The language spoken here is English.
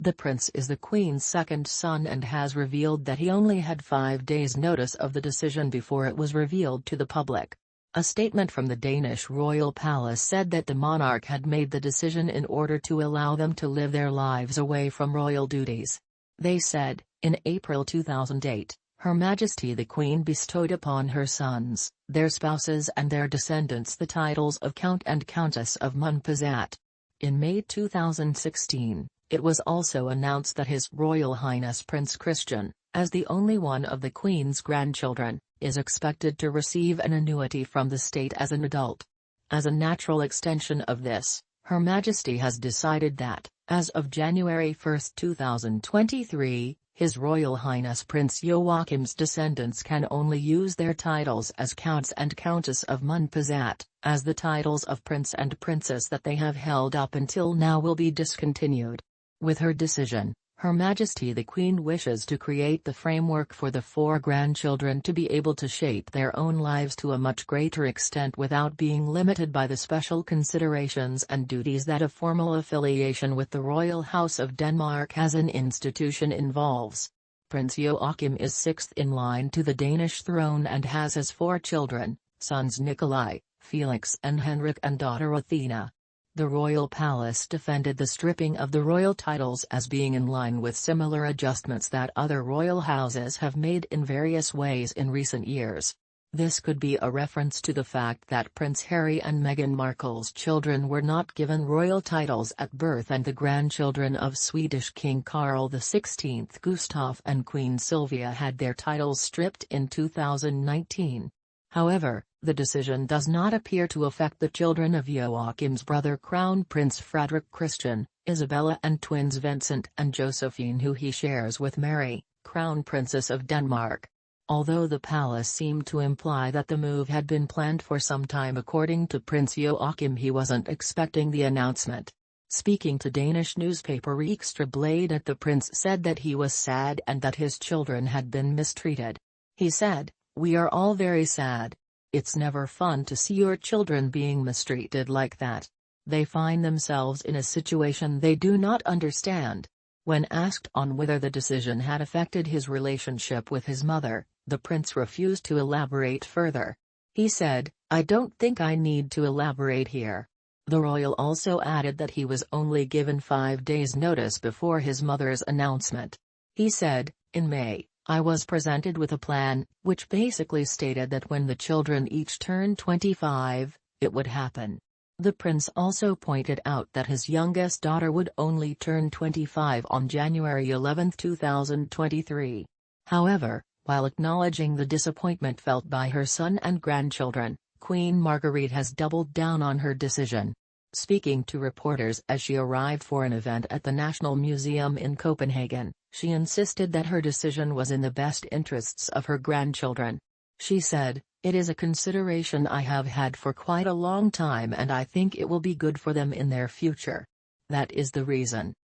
The prince is the Queen's second son and has revealed that he only had 5 days' notice of the decision before it was revealed to the public. A statement from the Danish royal palace said that the monarch had made the decision in order to allow them to live their lives away from royal duties. They said, in April 2008, Her Majesty the Queen bestowed upon her sons, their spouses and their descendants the titles of Count and Countess of Montpezat. In May 2016, it was also announced that His Royal Highness Prince Christian, as the only one of the Queen's grandchildren, is expected to receive an annuity from the state as an adult. As a natural extension of this, Her Majesty has decided that, as of January 1, 2023, His Royal Highness Prince Joachim's descendants can only use their titles as Counts and Countess of Montpezat, as the titles of Prince and Princess that they have held up until now will be discontinued. With her decision, Her Majesty the Queen wishes to create the framework for the 4 grandchildren to be able to shape their own lives to a much greater extent without being limited by the special considerations and duties that a formal affiliation with the Royal House of Denmark as an institution involves. Prince Joachim is 6th in line to the Danish throne and has his 4 children, sons Nikolai, Felix and Henrik and daughter Athena. The royal palace defended the stripping of the royal titles as being in line with similar adjustments that other royal houses have made in various ways in recent years. This could be a reference to the fact that Prince Harry and Meghan Markle's children were not given royal titles at birth and the grandchildren of Swedish King Carl XVI Gustaf and Queen Sylvia had their titles stripped in 2019. However, the decision does not appear to affect the children of Joachim's brother Crown Prince Frederik Christian, Isabella and twins Vincent and Josephine who he shares with Mary, Crown Princess of Denmark. Although the palace seemed to imply that the move had been planned for some time according to Prince Joachim he wasn't expecting the announcement. Speaking to Danish newspaper Ekstra Bladet the prince said that he was sad and that his children had been mistreated. He said, "We are all very sad. It's never fun to see your children being mistreated like that. They find themselves in a situation they do not understand." When asked on whether the decision had affected his relationship with his mother, the prince refused to elaborate further. He said, "I don't think I need to elaborate here." The royal also added that he was only given 5 days' notice before his mother's announcement. He said, "In May, I was presented with a plan, which basically stated that when the children each turned 25, it would happen." The prince also pointed out that his youngest daughter would only turn 25 on January 11, 2023. However, while acknowledging the disappointment felt by her son and grandchildren, Queen Margrethe has doubled down on her decision. Speaking to reporters as she arrived for an event at the National Museum in Copenhagen, she insisted that her decision was in the best interests of her grandchildren. She said, "It is a consideration I have had for quite a long time and I think it will be good for them in their future. That is the reason."